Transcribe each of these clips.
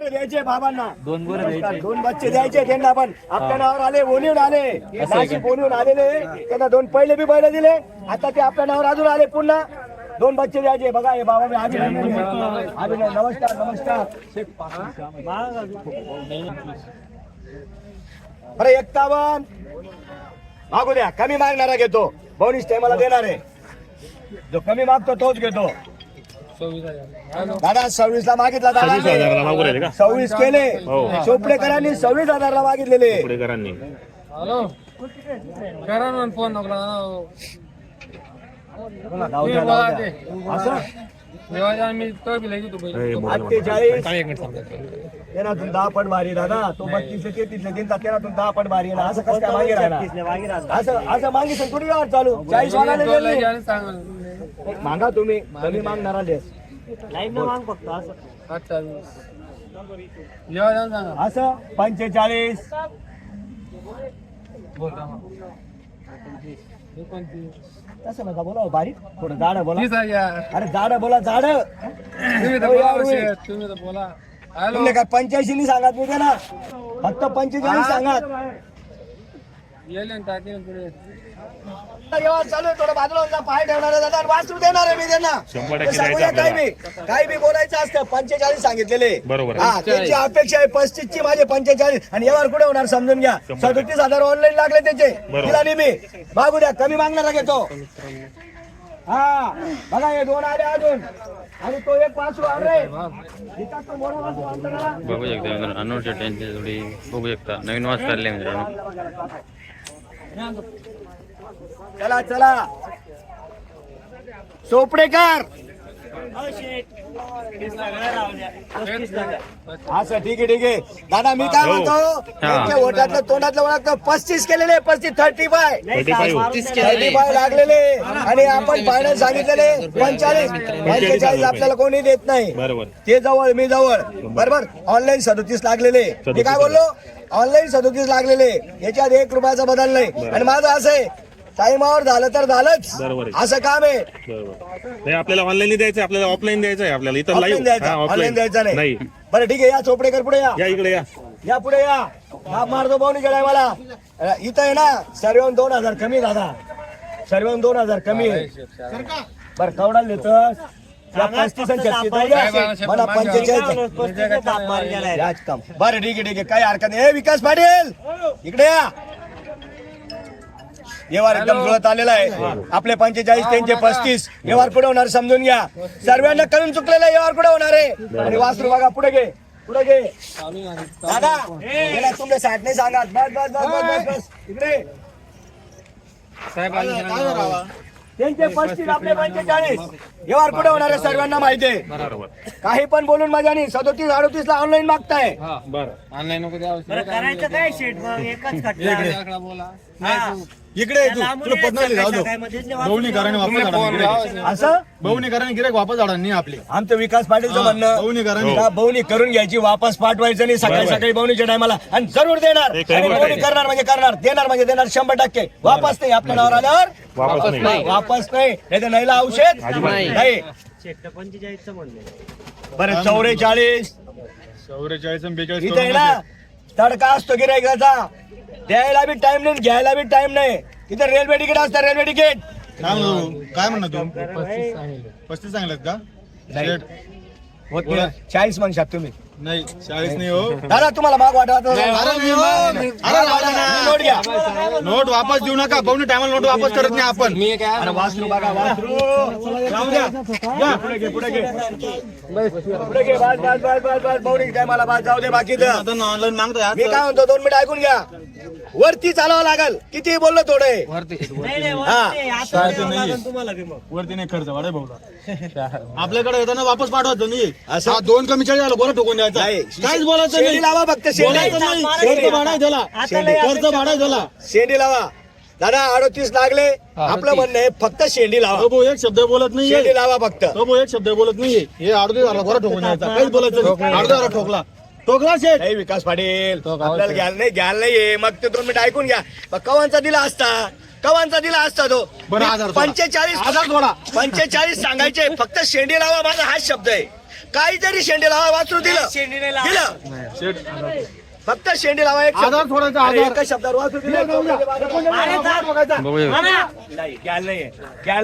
द्यायचे बाबांना, दोन बच्चे द्यायचे त्यांना. पण आपल्या नावावर आले, बोलून आले, नाशिक बोलून आलेले. त्यांना दोन पहिले बी बैल दिले, आता ते आपल्या नावावर अजून आले. पुन्हा दोन बच्चे द्यायचे. बघा हे बाबा मी अभिनंदन. नमस्कार नमस्कार. बरं 51 मागू द्या. कमी मागणारा घेतो, बोनीस टायमाला देणार आहे. जो कमी मागतो तोच घेतो. दादा 26 ला मागितला. दादा 26 केले. चोपडेकरांनी 26,000 ला मागितलेले. तेनातून 10 पट भारी दादा. तो 32-33 दिनता, तेनातून 10 पट भारी आहे ना. असं कसं काय मागे राहणार? असं मागितलं थोडी यावर चालू. 40 मागा तुम्ही, कमी मागणारा देस असं 45 तसं नका बोला. बारीक थोडं जाड बोला. अरे जाड बोला, जाड. तुम्ही काय 85 नाही सांगत मी ना, फक्त 45 सांगत. चालू आहे थोडं बाजूला पाय ठेवणार दादा. वासरू देणार आहे मी त्यांना. काही बी बोलायचं असतं. 45 सांगितलेले. हा त्यांची अपेक्षा आहे 35 ची, माझे 45. आणि यावर कुठे होणार समजून घ्या. 37,000 ऑनलाईन लागले त्याचे. तिला मी मागू द्या, कमी मागणारा घेतो. हा बघा हे दोन आले अजून, आणि तो एक वासरू आले. बघू शकता अनोळच्या त्यांची थोडी बघू शकता. नवीन वास चालले मित्रांनो. चला चला चोपडेकर. असं ठीक आहे ठीक आहे दादा. मी काय म्हणतो, त्यांच्या ओठातलं तोंडातलं ओळखतं 35 केलेले. 35 लागलेले. आणि आपण फायनल सांगितलेले 45 आपल्याला कोणी देत नाही. ते जवळ, मी जवळ. बरोबर. ऑनलाईन 37 लागलेले. मी काय बोललो, ऑनलाईन 37 लागलेले. याच्यात 1 रुपयाचा बदल नाही. आणि माझं असं आहे, टाइमावर झालं तर झालंच, असं काम आहे. आपल्याला ऑनलाईन द्यायचं, आपल्याला ऑफलाईन द्यायचं आहे. आपल्याला इथं ऑनलाईन द्यायचं नाही. बरं ठीक आहे. या चोपडेकर पुढे या. इकडे या पुढे या. हा मारतो पाहुणे गेलाय मला. इथं आहे ना सर्व 2,000 कमी दादा. सर्व 2,000 कमी आहे. बरं कवडाला देतोस मला 45. बरं ठीक आहे ठीक आहे, काही हरकत नाही. विकास पाटील इकडे या. व्यवहार एकदम जुळत आलेला आहे. आपले 45 त्यांचे 35. व्यवहार पुढे होणार समजून घ्या. सर्वांना कळून चुकलेला व्यवहार पुढे होणार आहे. आणि वासरू बघा पुढे घे, पुढे घे दादा. तुमच्या 60 नाही सांगा. बस बस बस बस बस इकडे. त्यांचे 35 आपले 45. व्यवहार पुढे होणार आहे, सर्वांना माहिती आहे. काही पण बोलून मजा नाही. 37-38 ला ऑनलाईन मागताय. ऑनलाईन करायचं काय शेट मग एकच खटला बोला. इकडे तुला पद्माली जाऊ दो. बहुनी कारण वापस असं बहुनी कारण गिरायक वापस जाणार नाही आपले. आमचं विकास पाटीलचं म्हणणं बहुनी करून घ्यायची, वापस पाठवायचं नाही. सकाळी सकाळी बहुनीच्या टायमाला. आणि जरूर देणार. बहुनी करणार म्हणजे करणार, देणार म्हणजे देणार 100%. वापस नाही. आपल्या नावावर आल्यावर वापस नाही. नाही तर नाहीला औषध नाही. बरं 44 इथे आहे ना तडका असतो गिरायकाचा. द्यायला बी टाइम नाही, घ्यायला बी टाइम नाही. इथे रेल्वे तिकीट असतं, रेल्वे तिकीट. काय म्हणणार तू? 35 सांगलेत का? 40 म्हणशात तुम्ही. नाही 40 नाही हो दादा. तुम्हाला माग वाटत नोट घ्या. नोट वापस देऊ नका. पाहुणे टायमाला नोट वापस करत नाही आपण. वासरू बघा, वासरू जाऊ द्या. पुढे घे, पुढे घे, पुढे घे. बस बस बस बस बस. बहुणी टायमाला बस जाऊ दे. बाकीचं ऑनलाईन मागतो. मी काय म्हणतो 2 मिनिट ऐकून घ्या. वरती चालावं लागल. किती बोललो थोडे. वरती नाही खर्च वाढाय भाऊला. आपल्याकडे येताना वापस पाठवायचं नाही. असं 2 कमी 40 झालं. बरं ठोकून द्यायचं. काहीच बोलायचं नाही. लावा फक्त शेंडी. खर्च भाडा झाला. खर्च भाडा झाला. शेंडी लावा दादा. 38 लागले. आपलं म्हणणं आहे फक्त शेंडी लावा. तो एक शब्द बोलत नाही. शेंडी लावा फक्त. तो एक शब्द बोलत नाहीये. हे 38 झाला. बरं ठोकून द्यायचा. काहीच बोलायचं नाही. 38 झाला ठोकला. ठोकला शेठ. नाही विकास पाटील आपल्याला घ्यायला नाही, घ्यायला नाहीये. मग ते 2 मिनिट ऐकून घ्या. कवांचा दिला असता, कवांचा दिला असता तो. बरं 45 45 सांगायचे. फक्त शेंडी लावा. माझा हाच शब्द आहे. काही जरी शेंडी लावा वासरू दिलं शेंडीने लावा. दिलं फक्त शेंडी लावा एक शब्द. आधार सोडायचा, अरे, आधार. एकच शब्दावर वासरू दिलं अरे जा. बघूया नाही घ्याल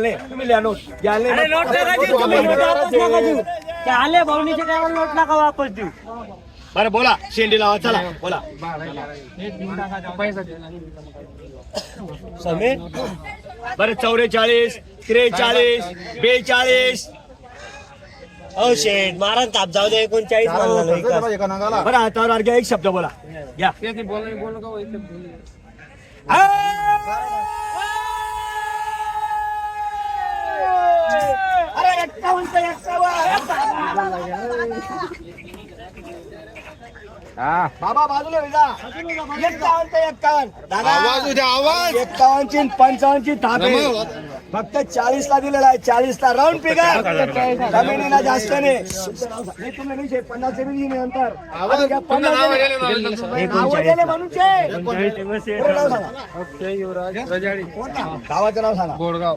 नाही तुम्ही लिहा नोट घ्याल अरे नोट नका देऊ तुम्ही, नोट वापस नका देऊ. ते आले भावनीचे काय नोट नका वापस देऊ. बरं बोला शेंडी लावा चला बोला समीर बरं 44 43 42 हो शेठ महाराज ताप जाऊ दे 39 म्हणलं नाही का? एका नागाला. बरं हातावर घ्या एक शब्द बोला घ्या अरे 51 बाबा बाजूला जा 51 दादा आवाज उद्या आवाज 51 ची 55 ची थाप आहे. फक्त 40 ला दिलेला आहे 40 ला राऊंड फिगर जमिनीला जास्त नाही तुम्ही नाही 50 चे बी नंतर आवाज घ्या 50 म्हणून गावाचं नाव सांगा गोडगाव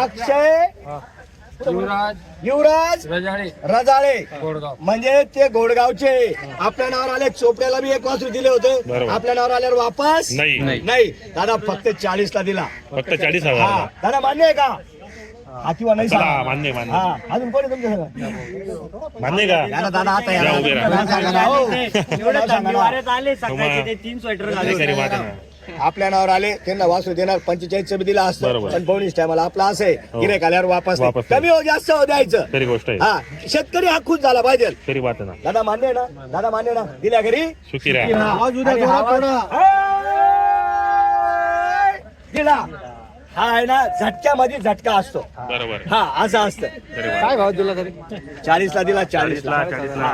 अक्षय युवराज रजाळे म्हणजे ते गोडगावचे आपल्या नावावर आले चोपड्याला बी एक वासरू दिले होते बरोबर. आपल्या नावावर आल्यावर वापस नाही. नाही दादा फक्त 40 ला दिला फक्त 40,000 हा दादा मान्य आहे का हा किंवा नाही चला, सांगा मान्य मान्य हा अजून कोणी तुमच्या मान्य का या ना दादा आता या या, उभे राहा. नाव सांगा ना, हो. एवढे नाव सांगा थंडी ना. वाऱ्यात आले सकाळचे ते 3 स्वेटर नाही घालून. तरी वाटा ना. आपल्या नावावर आले त्यांना वासरू देणार 45 बी दिला असतं बरोबर. पण बोनीस टायमाला आपला असं आहे हो. गिऱ्हाईक आल्यावर वापस नाही. वापस नाही. कमी हो जास्त हो द्यायचं तरी गोष्ट आहे हा शेतकरी हा खुश झाला पाहिजे तरी वाट ना दादा मान्य आहे ना दादा मान्य आहे ना दिल्या घरी सुखी राहा आवाज उद्या आणि थोडा आवाज- थोडा. दिला हा आहे ना झटक्यामध्ये झटका असतो बरोबर हा असं असतं तरी वाट. काय भाव दिला तरी 40 ला दिला 40 ला 40 ला